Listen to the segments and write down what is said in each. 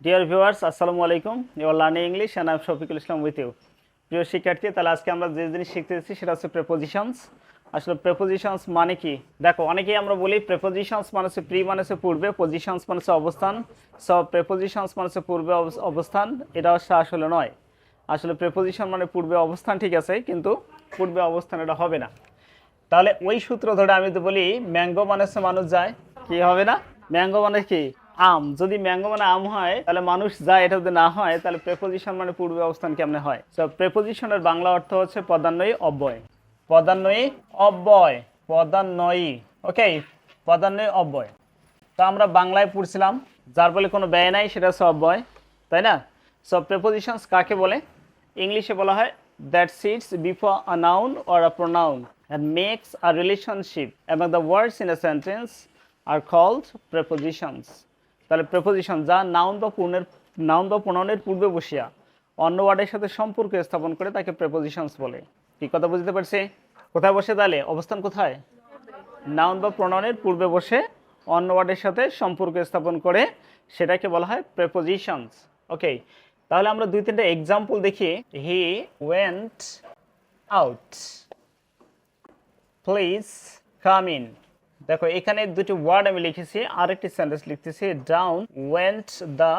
Dear viewers, Assalamu alaikum. You are learning English and I am Shafiqul Islam with you. প্রিয় শিক্ষার্থী, তাহলে আজকে আমরা যে জিনিস শিখতেছি সেটা হচ্ছে প্রেপোজিশনস। আসলে প্রেপোজিশনস মানে কি? দেখো, অনেকেই আমরা বলি প্রেপোজিশনস মানে হচ্ছে প্রি মানে হচ্ছে পূর্বে, পজিশনস মানে হচ্ছে অবস্থান। সব প্রেপোজিশনস মানে হচ্ছে পূর্বে অবস্থান, এটা আসলে নয়। আসলে প্রেপোজিশন মানে পূর্বে অবস্থান, ঠিক আছে, কিন্তু পূর্বে অবস্থান এটা হবে না। তাহলে ওই সূত্র ধরে আমি তো বলি ম্যাঙ্গো মানে হচ্ছে মানুষ যায়, কি হবে না? ম্যাঙ্গো মানে কি? আম। যদি ম্যাঙ্গো মানে আম হয় তাহলে মানুষ যায়, এটা যদি না হয় তাহলে প্রেপোজিশন মানে পূর্বে অবস্থান কেমনে হয়? তো প্রেপোজিশনের বাংলা অর্থ হচ্ছে পদান্বয়ী অব্যয়। পদান্বয়ী অব্যয়, পদান্বয়ী, ওকে, পদান্বয়ী অব্যয়। তো আমরা বাংলায় পড়ছিলাম যার বলে কোনো ব্যয় নাই, সেটা হচ্ছে অব্যয়, তাই না? সব প্রেপোজিশনস কাকে বলে? ইংলিশে বলা হয় that sits before a noun or a pronoun and makes a relationship among the words in a sentence are called prepositions. তাহলে প্রেপোজিশন যা নাউন বা প্রোনাউনের পূর্বে বসিয়া অন্য ওয়ার্ডের সাথে সম্পর্ক স্থাপন করে তাকে প্রেপোজিশনস বলে। কি কথা বুঝতে পারছি? কোথায় বসে তাহলে? অবস্থান কোথায়? নাউন বা প্রোনাউনের পূর্বে বসে অন্য ওয়ার্ডের সাথে সম্পর্ক স্থাপন করে সেটাকে বলা হয় প্রেপোজিশনস। ওকে, তাহলে আমরা দুই তিনটা এক্সাম্পল দেখি। He went out, please come in. দেখো, এখানে দুটি ওয়ার্ড আমি লিখেছি, আরেকটি সেন্টেন্স লিখতেছি, down went the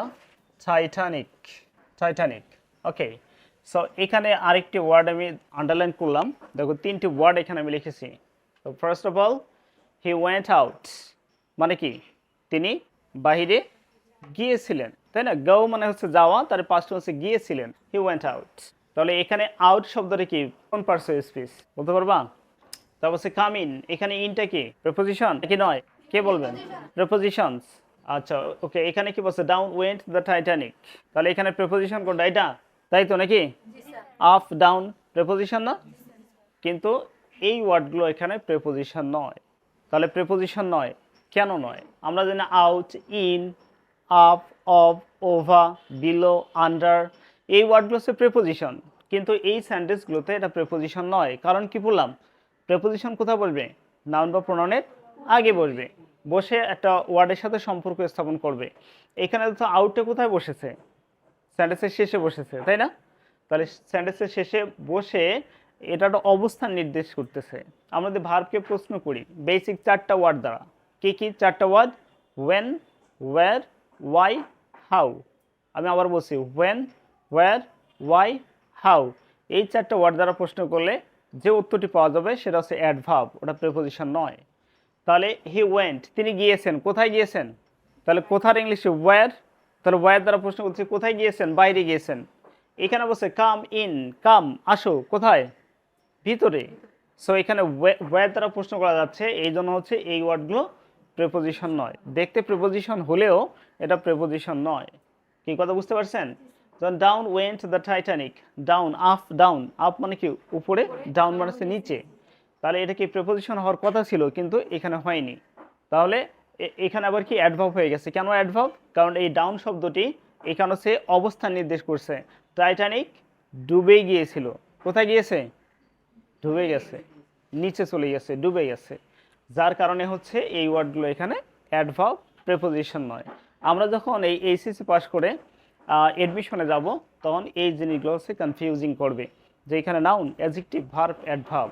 Titanic. Titanic, okay. So এখানে আরেকটি ওয়ার্ড আমি আন্ডারলাইন করলাম। দেখো, তিনটি ওয়ার্ড এখানে আমি লিখেছি। তো first of all, he went out মানে কি? তিনি বাহিরে গিয়েছিলেন, তাই না? গো মানে হচ্ছে যাওয়া, তার পাস্ট হচ্ছে গিয়েছিলেন, হি ওয়েন্ট আউট। তাহলে এখানে আউট শব্দটা কি? কোন পার্টস অফ স্পিচ বলতে পারবা? তারপর হচ্ছে কাম ইন, এখানে ইনটা কি? প্রেপোজিশন কি নয়? কে বলবেন? প্রেপোজিশনস। আচ্ছা, ওকে, এখানে কি বলছে? Down went the Titanic. তাহলে এখানে প্রেপোজিশন কোনটা? এটা, তাই তো নাকি? আপ ডাউন প্রেপোজিশন না? কিন্তু এই ওয়ার্ডগুলো এখানে প্রেপোজিশন নয়। তাহলে প্রেপোজিশন নয় কেন নয়? আমরা জানি out, in, up, of, over, below, under, এই ওয়ার্ডগুলো হচ্ছে প্রেপোজিশন, কিন্তু এই সেন্টেন্সগুলোতে এটা প্রেপোজিশন নয়। কারণ কি বললাম? প্রেপোজিশন কোথায় বসবে? নাউন বা প্রোনাউনের আগে বসবে, বসে একটা ওয়ার্ডের সাথে সম্পর্ক স্থাপন করবে। এখানে তো আউটে কোথায় বসেছে? সেন্টেন্সের শেষে বসেছে, তাই না? তাহলে সেন্টেন্সের শেষে বসে এটা একটা অবস্থান নির্দেশ করতেছে। আমরা যদি ভার্বকে প্রশ্ন করি বেসিক চারটা ওয়ার্ড দ্বারা, কি কি চারটা word? When, where, why, how. আমি আবার বলছি, ওয়েন, ওয়্যার, ওয়াই, হাউ, এই চারটা ওয়ার্ড দ্বারা প্রশ্ন করলে যে উত্তরটি পাওয়া যাবে সেটা হচ্ছে অ্যাডভার্ব, ওটা প্রেপোজিশন নয়। তাহলে হি ওয়েন্ট, তিনি গিয়েছেন, কোথায় গিয়েছেন? তাহলে কোথার ইংলিশে? ওয়্যার। তাহলে ওয়্যার দ্বারা প্রশ্ন করছি কোথায় গিয়েছেন? বাইরে গিয়েছেন। এখানে বলছে কাম ইন, কাম আসো, কোথায়? ভিতরে। সো এখানে ওয়্যার দ্বারা প্রশ্ন করা যাচ্ছে, এই জন্য হচ্ছে এই ওয়ার্ডগুলো প্রেপোজিশন নয়। দেখতে প্রেপোজিশন হলেও এটা প্রেপোজিশন নয়। কি কথা বুঝতে পারছেন? Down went the Titanic, down, up, down, up মানে কি? উপরে, ডাউন মানে হচ্ছে নিচে। তাহলে এটা কি প্রেপোজিশন হওয়ার কথা ছিল, কিন্তু এখানে হয়নি। তাহলে এখানে আবার কি অ্যাডভার্ব হয়ে গেছে। কেন অ্যাডভার্ব? কারণ এই ডাউন শব্দটি এখানে হচ্ছে অবস্থান নির্দেশ করছে। টাইটানিক ডুবে গিয়েছিল, কোথায় গিয়েছে? ডুবে গেছে, নিচে চলে গেছে, ডুবে গেছে। যার কারণে হচ্ছে এই ওয়ার্ডগুলো এখানে অ্যাডভার্ব, প্রেপোজিশন নয়। আমরা যখন এই এইচএসসি পাস করে অ্যাডমিশনে যাব তখন এই জিনিসগুলো হচ্ছে কনফিউজিং করবে, যে এখানে নাউন, অ্যাডজেক্টিভ, ভার্ব, অ্যাডভার্ব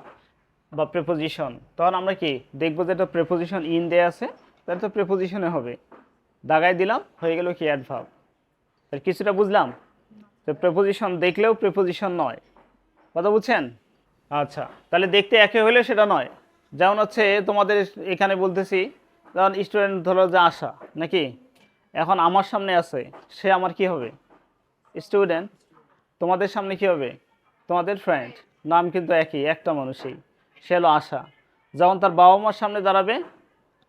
বা প্রেপোজিশন। তখন আমরা কি দেখবো? যে এটা প্রেপোজিশন ইন দেয়া আছে, তাহলে তো প্রেপোজিশনে হবে, দাগায় দিলাম, হয়ে গেল কি? অ্যাডভার্ব। তাহলে কিছুটা বুঝলাম যে প্রেপোজিশন দেখলেও প্রেপোজিশন নয়। কথা বুঝছেন? আচ্ছা, তাহলে দেখতে একে হলে সেটা নয়। যেমন হচ্ছে তোমাদের এখানে বলতেছি, যেমন স্টুডেন্ট ধরো যে আশা, নাকি? এখন আমার সামনে আছে, সে আমার কি হবে? স্টুডেন্ট। তোমাদের সামনে কি হবে? তোমাদের ফ্রেন্ড। নাম কিন্তু একই, একটা মানুষই, সে হলো আশা। যখন তার বাবা মার সামনে দাঁড়াবে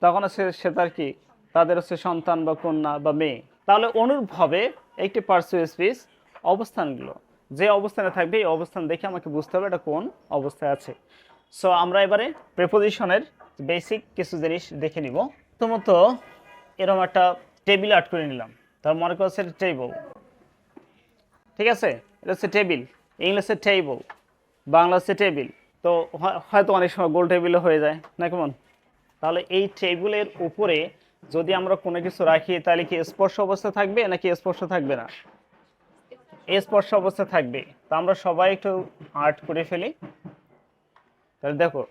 তখন সে তার কি? তাদের হচ্ছে সন্তান বা কন্যা বা মেয়ে। তাহলে অনুরূপভাবে একটি পার্সু স্পিচ অবস্থানগুলো যে অবস্থানে থাকবে, এই অবস্থান দেখে আমাকে বুঝতে হবে এটা কোন অবস্থায় আছে। সো আমরা এবারে প্রেপোজিশনের বেসিক কিছু জিনিস দেখে নিব। প্রথমত এরকম একটা টেবিল আর্ট করে নিলাম, তার মনে করছে টেবিল, ঠিক আছে? এটা হচ্ছে টেবিল, ইংলিশে টেবল, বাংলা হচ্ছে টেবিল। তো হয়তো অনেক সময় গোল টেবিলও হয়ে যায় না, কেমন? তাহলে এই টেবিলের উপরে যদি আমরা কোনো কিছু রাখি তাহলে কি স্পর্শ অবস্থা থাকবে নাকি স্পর্শ থাকবে না? স্পর্শ অবস্থা থাকবে। তো আমরা সবাই একটু আর্ট করে ফেলি। তাহলে দেখো,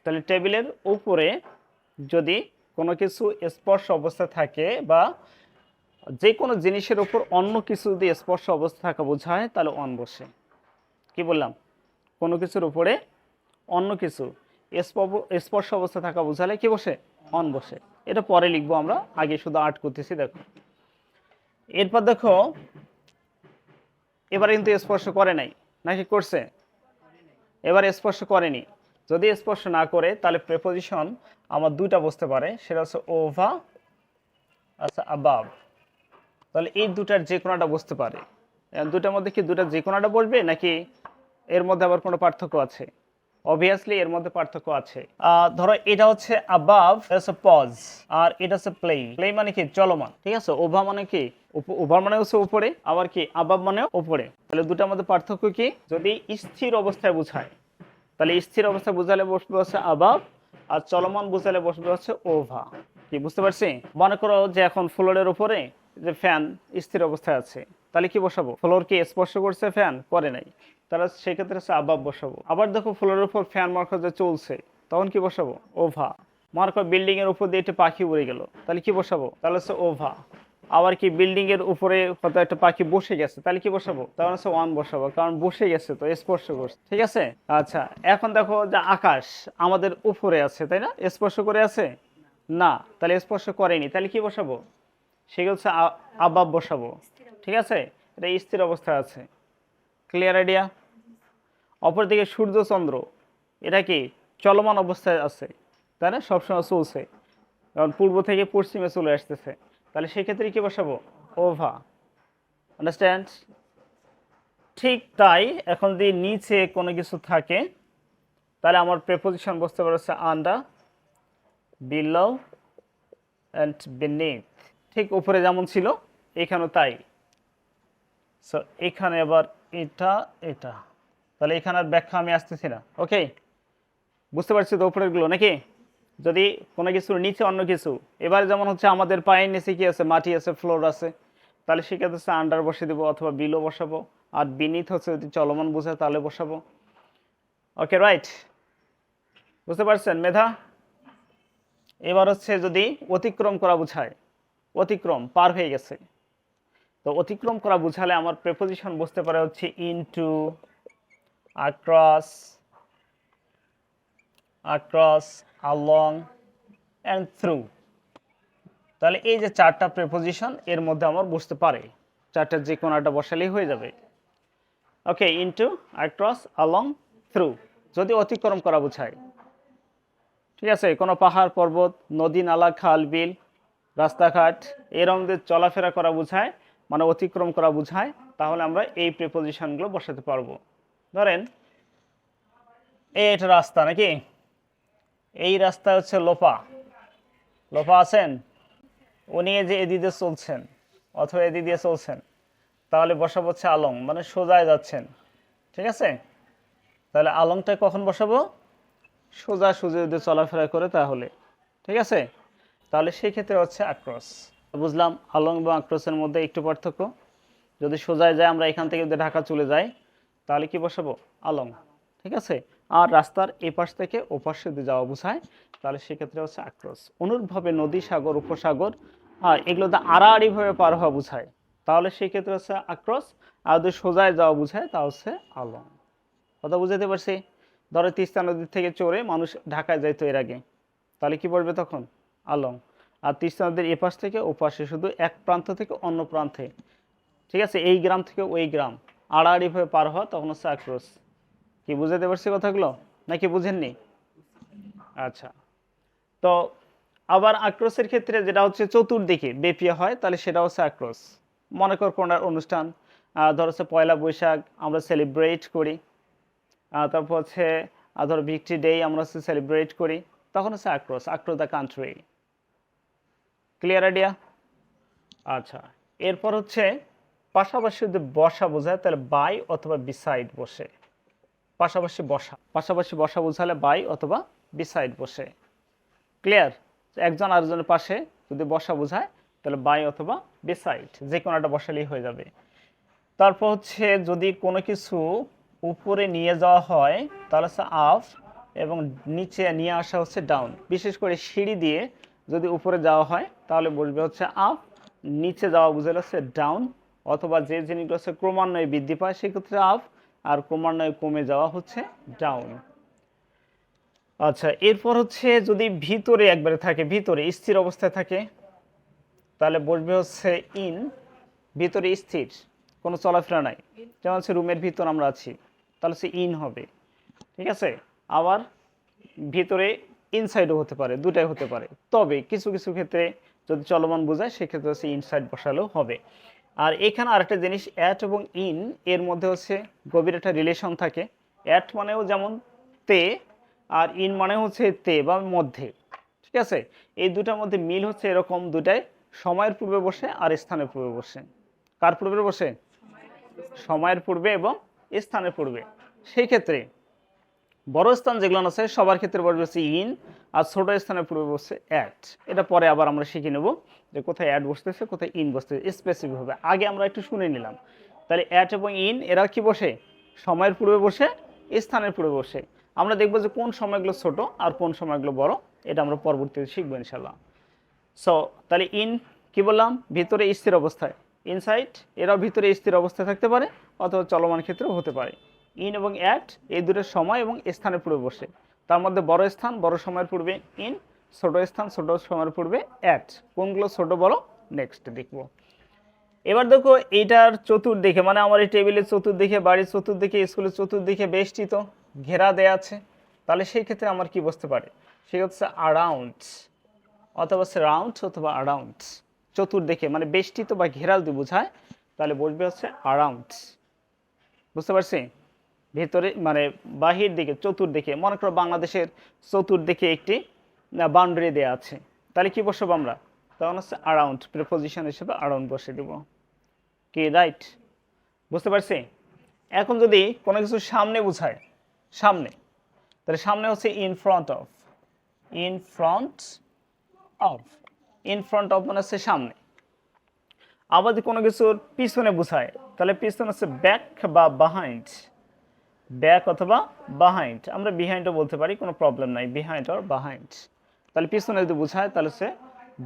তাহলে টেবিলের উপরে যদি কোনো কিছু স্পর্শ অবস্থা থাকে বা যে কোনো জিনিসের উপর অন্য কিছু যদি স্পর্শ অবস্থা থাকা বোঝায় তাহলে অন বসে। কি বললাম? কোনো কিছুর উপরে অন্য কিছু স্পর্শ অবস্থা থাকা বোঝালে কি বসে? অন বসে। এটা পরে লিখবো আমরা, আগে শুধু আর্ট করতেছি। দেখো, এরপর দেখো এবার কিন্তু স্পর্শ করে নাই নাকি করছে? এবার স্পর্শ করেনি। যদি স্পর্শ না করে তাহলে প্রেপোজিশন আমার দুইটা বসতে পারে, সেটা হচ্ছে ওভার, আচ্ছা আবাভ। তাহলে এই দুটার যে কোনোটা বসতে পারে। দুটার মধ্যে কি দুটার যে কোনোটা বসবে নাকি এর মধ্যে আবার কোনো পার্থক্য আছে? অবভিয়াসলি এর মধ্যে পার্থক্য আছে। ধরো এটা হচ্ছে আবাভ, এটা হচ্ছে পজ, আর এটা হচ্ছে প্লে। প্লে মানে কি? চলমান। ঠিক আছে। ওভার মানে কি? ওভার মানে হচ্ছে উপরে, আবার কি আবাভ মানে উপরে। তাহলে দুটার মধ্যে পার্থক্য কি? যদি স্থির অবস্থায় বোঝায় তাহলে স্থির অবস্থায় বোঝালে বসবে হচ্ছে আবাভ, আর চলমান বোঝালে বসবে হচ্ছে ওভা। কি বুঝতে পারছি? মনে করো যে এখন ফ্লোরের উপরে যে ফ্যান স্থির অবস্থায় আছে, তাহলে কি বসাবো? ফ্লোর কি স্পর্শ করছে? ফ্যান করে নাই, তাহলে সেক্ষেত্রে হচ্ছে আবাভ বসাবো। আবার দেখো ফ্লোরের উপর ফ্যান মার্কা যে চলছে, তখন কি বসাবো? ওভা। মনে করো বিল্ডিং এর উপর দিয়ে একটা পাখি উড়ে গেল, তাহলে কি বসাবো? তাহলে হচ্ছে ওভা। আবার কি বিল্ডিং এর উপরে হয়তো একটা পাখি বসে গেছে, তাহলে কি বসাবো? তাহলে হচ্ছে ওয়ান বসাবো, কারণ বসে গেছে তো, স্পর্শ করছে। ঠিক আছে। আচ্ছা, এখন দেখো যে আকাশ আমাদের উপরে আছে, তাই না? স্পর্শ করে আছে না, তাহলে স্পর্শ করেনি, তাহলে কি বসাবো? সেগুলো হচ্ছে আবাব বসাবো। ঠিক আছে, এটা স্থির অবস্থায় আছে। Clear idea? অপরদিকে সূর্য চন্দ্র, এটা কি চলমান অবস্থায় আছে, তাই না? সবসময় চলছে, কারণ পূর্ব থেকে পশ্চিমে চলে আসতেছে, তাহলে সেক্ষেত্রে কি বসাবো? ওভা। আন্ডারস্ট্যান্ড? ঠিক তাই এখন যদি নিচে কোনো কিছু থাকে তাহলে আমার প্রেপোজিশন বসতে পারে হচ্ছে আন্ডার, বিলো অ্যান্ড বিনিথ। ঠিক উপরে যেমন ছিল এখানেও তাই। সো এখানে আবার এটা এটা, তাহলে এখানে আর ব্যাখ্যা আমি আসতেছি না। ওকে, বুঝতে পারছি তো উপরেরগুলো নাকি? যদি কোনো কিছুর নিচে অন্য কিছু, এবার যেমন হচ্ছে আমাদের পায়ের নিচে কি আছে? মাটি আছে, ফ্লোর আছে, তাহলে সেক্ষেত্রে হচ্ছে আন্ডার বসে দেবো অথবা বিলো বসাবো। আর বিনিথ হচ্ছে যদি চলমান বোঝায় তাহলে বসাবো। ওকে, রাইট? বুঝতে পারছেন মেধা? এবার হচ্ছে যদি অতিক্রম করা বোঝায়, অতিক্রম, পার হয়ে গেছে, তো অতিক্রম করা বোঝালে আমার প্রেপোজিশন বসতে পারে হচ্ছে into, across, across, along and through। তাহলে এই যে চারটা প্রেপোজিশন এর মধ্যে আমার বসতে পারে, চারটার যে কোনোটা বসালেই হয়ে যাবে। ওকে, ইনটু, across, along, through যদি অতিক্রম করা বোঝায়। ঠিক আছে, কোনো পাহাড় পর্বত, নদী নালা, খাল বিল, রাস্তাঘাট এরকম যে চলাফেরা করা বোঝায়, মানে অতিক্রম করা বোঝায়, তাহলে আমরা এই প্রেপোজিশনগুলো বসাতে পারবো। ধরেন এটা রাস্তা নাকি? এই রাস্তা হচ্ছে লোপা, লোপা আছেন, উনি এই যে এদিকে চলছেন অথবা এদিক দিয়ে চলছেন, তাহলে বসাবো হচ্ছে আলং, মানে সোজায় যাচ্ছেন। ঠিক আছে, তাহলে আলংটা কখন বসাবো? সোজা সুজে যদি চলাফেরা করে তাহলে। ঠিক আছে, তাহলে সেই ক্ষেত্রে হচ্ছে আক্রস। বুঝলাম আলং এবং আক্রসের মধ্যে একটু পার্থক্য। যদি সোজায় যায়, আমরা এখান থেকে যদি ঢাকা চলে যাই, তাহলে কি বসাবো? আলং। ঠিক আছে, আর রাস্তার এই পাশ থেকে ও পাশে যদি যাওয়া বোঝায় তাহলে সেক্ষেত্রে হচ্ছে আক্রস। অনুরূপভাবে নদী, সাগর, উপসাগর, আর এগুলোতে আড়াআড়িভাবে পার হওয়া বোঝায়, তাহলে সেই ক্ষেত্রে হচ্ছে আক্রস। আর যদি সোজায় যাওয়া বোঝায় তা হচ্ছে আলং। কথা বুঝাতে পারছি? ধরো তিস্তা নদীর থেকে চড়ে মানুষ ঢাকায় যাইতো এর আগে, তাহলে কি পড়বে তখন? আলং। আর তিস্তা নদীর এপাশ থেকে ওপাশে, শুধু এক প্রান্ত থেকে অন্য প্রান্তে, ঠিক আছে, এই গ্রাম থেকে ওই গ্রাম আড়াআড়িভাবে পার হওয়া, তখন হচ্ছে আক্রোশ। কি বুঝাতে পারছি কথাগুলো নাকি বুঝেননি? আচ্ছা, তো আবার আক্রোশের ক্ষেত্রে যেটা হচ্ছে চতুর্দিকে বেপিয়ে হয়, তাহলে সেটা হচ্ছে আক্রোশ। মনে কর কোন অনুষ্ঠান, ধর হচ্ছে পয়লা বৈশাখ আমরা সেলিব্রেট করি, তারপর হচ্ছে ধরো ভিক্টরি ডে আমরা হচ্ছে সেলিব্রেট করি, তখন হচ্ছে আক্রোশ, আক্রোশ দ্য কান্ট্রি। Clear idea? আচ্ছা, এরপর হচ্ছে পাশাপাশি যদি বসা বোঝায় তাহলে বাই অথবা বিসাইড বসে। পাশাপাশি বসা, পাশাপাশি বসা বোঝালে বাই অথবা বিসাইড বসে। ক্লিয়ার? একজন আরেকজনের পাশে যদি বসা বোঝায় তাহলে বাই অথবা বিসাইড, যে কোনো একটা বসালেই হয়ে যাবে। তারপর হচ্ছে যদি কোনো কিছু উপরে নিয়ে যাওয়া হয় তাহলে হচ্ছে আপ, এবং নিচে নিয়ে আসা হচ্ছে ডাউন। বিশেষ করে সিঁড়ি দিয়ে যদি উপরে যাওয়া হয় তাহলে বলবে হচ্ছে আপ, নিচে যাওয়া বুঝালে হচ্ছে ডাউন, অথবা যে জিনিসগুলো হচ্ছে ক্রমান্বয়ে বৃদ্ধি পায় সেক্ষেত্রে আপ, আর ক্রমান্বয়ে কমে যাওয়া হচ্ছে ডাউন। আচ্ছা, এরপর হচ্ছে যদি ভিতরে একবারে থাকে, ভিতরে স্থির অবস্থায় থাকে তাহলে বলবে হচ্ছে ইন, ভিতরে স্থির, কোনো চলাফেরা নাই, যেমন হচ্ছে রুমের ভিতর আমরা আছি তাহলে হচ্ছে ইন হবে, ঠিক আছে। আবার ভিতরে ইনসাইডও হতে পারে, দুটাই হতে পারে, তবে কিছু কিছু ক্ষেত্রে যদি চলমান বোঝায় সেক্ষেত্রে হচ্ছে ইনসাইড বসালেও হবে। আর এখানে আরেকটা জিনিস, অ্যাট এবং ইন এর মধ্যে হচ্ছে গভীর একটা রিলেশন থাকে। অ্যাট মানেও যেমন তে, আর ইন মানে হচ্ছে তে বা মধ্যে, ঠিক আছে। এই দুটার মধ্যে মিল হচ্ছে এরকম, দুটাই সময়ের পূর্বে বসে আর স্থানের পূর্বে বসে। কার পূর্বে বসে? সময়ের পূর্বে এবং স্থানের পূর্বে। সেই ক্ষেত্রে বড় স্থান যেগুলো আছে সবার ক্ষেত্রে বসবে হচ্ছে ইন, আর ছোট স্থানের পূর্বে বসছে অ্যাট। এটা পরে আবার আমরা শিখে নেব যে কোথায় অ্যাট বসতেছে কোথায় ইন বসতেছে স্পেসিফিক হবে। আগে আমরা একটু শুনে নিলাম। তাহলে অ্যাট এবং ইন এরা কি বসে? সময়ের পূর্বে বসে, স্থানের পূর্বে বসে। আমরা দেখবো যে কোন সময়গুলো ছোট আর কোন সময়গুলো বড়, এটা আমরা পরবর্তীতে শিখবো ইনশাল্লাহ। সো তাহলে ইন কি বললাম? ভিতরে স্থির অবস্থায়। ইনসাইড এরাও ভিতরে স্থির অবস্থায় থাকতে পারে অথবা চলমান ক্ষেত্রেও হতে পারে। ইন এবং অ্যাট এই দুটোর সময় এবং স্থানের পূর্বে বসে। তার মধ্যে বড় স্থান বড় সময়ের পূর্বে ইন, ছোট স্থান ছোট সময়ের পূর্বে অ্যাট। কোনগুলো ছোট বড় নেক্সট দেখব। এবার দেখো এইটার চতুর্দিকে, মানে আমার এই টেবিলের চতুর্দিকে, বাড়ির চতুর্দিকে, স্কুলের চতুর্দিকে বেষ্টিত ঘেরা দেয়া আছে, তাহলে সেই ক্ষেত্রে আমার কি বসতে পারে? সে হচ্ছে আরাউন্ড, অথবা রাউন্ড অথবা আরাউন্ড। চতুর্দিকে মানে বেষ্টিত বা ঘেরাল দিয়ে বোঝায়, তাহলে বসবে হচ্ছে আরাউন্ড। বুঝতে পারছি? ভেতরে মানে বাহির দিকে, চতুর্দিকে, মনে করো বাংলাদেশের চতুর্দিকে একটি বাউন্ডারি দেওয়া আছে, তাহলে কি বসাবো আমরা? তখন হচ্ছে আরাউন্ড, প্রিপোজিশন হিসেবে আরাউন্ড বসে দেব। কি রাইট? বুঝতে পারছি? এখন যদি কোনো কিছু সামনে বোঝায়, সামনে, তাহলে সামনে হচ্ছে in front of. In front of, in front of মানে হচ্ছে সামনে। আবার যদি কোনো কিছুর পিছনে বোঝায় তাহলে পিছনে হচ্ছে ব্যাক বা বাহাইন্ড। ব্যাক অথবা বাহাইন্ড, আমরা বিহাইন্ডও বলতে পারি, কোনো প্রবলেম নাই, বিহাইন্ড অর বাহাইন্ড। তাহলে পিছনে যদি বোঝায় তাহলে হচ্ছে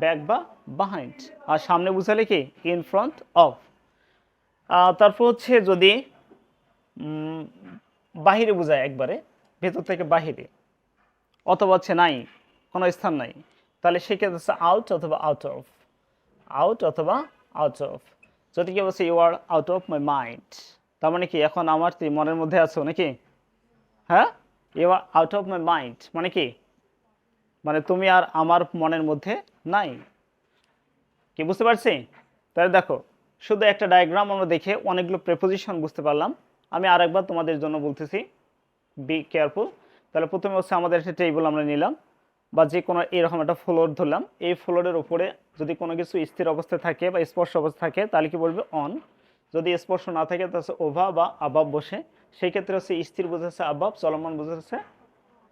ব্যাক বা বাহাইন্ড, আর সামনে বোঝালে কি? In front of. তারপর হচ্ছে যদি বাহিরে বোঝায়, একবারে ভেতর থেকে বাহিরে, অথবা হচ্ছে নাই, কোনো স্থান নাই, তাহলে সেক্ষেত্রে হচ্ছে আউট অথবা আউট অফ। আউট অথবা আউট অফ। যদি কি বলছে you are out of my mind, তার মানে কি এখন আমার তুই মনের মধ্যে আছো নাকি? হ্যাঁ, you are out of my mind মানে কি? মানে তুমি আর আমার মনের মধ্যে নাই। কি বুঝতে পারছি? তাহলে দেখো, শুধু একটা ডায়াগ্রাম আমরা দেখে অনেকগুলো প্রেপোজিশন বুঝতে পারলাম। আমি আরেকবার তোমাদের জন্য বলতেছি, বি কেয়ারফুল। তাহলে প্রথমে হচ্ছে আমাদের একটা টেবিল আমরা নিলাম, বা যে কোনো এরকম একটা ফ্লোর ধরলাম। এই ফ্লোরের উপরে যদি কোনো কিছু স্থির অবস্থায় থাকে বা স্পর্শ অবস্থা থাকে তাহলে কি বলবে? অন। যদি স্পর্শ না থাকে তাহলে ওভা বা আবাব বসে। সেই ক্ষেত্রে হচ্ছে স্থির বোঝাচ্ছে আবাব, চলমান বোঝাচ্ছে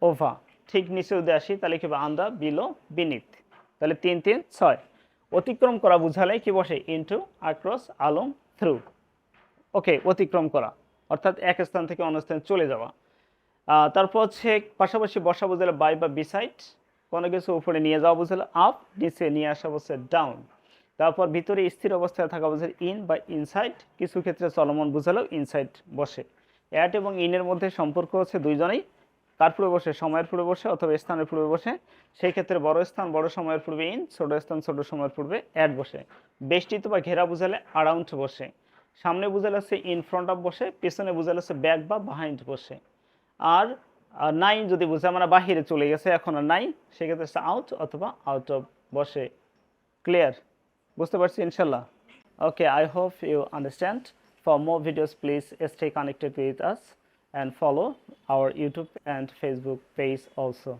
ওভা। ঠিক নিচে যদি আসি তাহলে কি আন্ডার, বিলো, বিনিথ। তাহলে 3 3 6। অতিক্রম করা বুঝালে কি বসে? Into, across, along, through. Okay, অতিক্রম করা অর্থাৎ এক স্থান থেকে অন্য স্থানে চলে যাওয়া। তারপর হচ্ছে পাশাপাশি বসা বোঝালে বাই বা বিসাইড। কোনো কিছু উপরে নিয়ে যাওয়া বোঝালে আপ, নিচে নিয়ে আসা বলছে ডাউন। তারপর ভিতরে স্থির অবস্থায় থাকা বোঝালে ইন বা ইনসাইড। কিছু ক্ষেত্রে চলমান বোঝালেও ইনসাইড বসে। অ্যাট এবং ইনের মধ্যে সম্পর্ক হচ্ছে দুইজনেই কার পূর্বে বসে? সময়ের পূর্বে বসে অথবা স্থানের পূর্বে বসে। সেই ক্ষেত্রে বড় স্থান বড় সময়ের পূর্বে ইন, ছোট স্থান ছোট সময়ের পূর্বে অ্যাট বসে। বেষ্টিত বা ঘেরা বোঝালে আরাউন্ড বসে। সামনে বোঝালে হচ্ছে ইন ফ্রন্ট অফ বসে, পিছনে বোঝালে হচ্ছে ব্যাক বা বাহাইন্ড বসে। আর নাই যদি বুঝে আমরা বাহিরে চলে গেছে এখন আর নাই, সেক্ষেত্রে আউট অথবা আউট অফ বসে। ক্লিয়ার? বুঝতে পারছি ইনশাল্লাহ? Okay, I hope you understand. For more videos please stay connected with us and follow our YouTube and Facebook page also.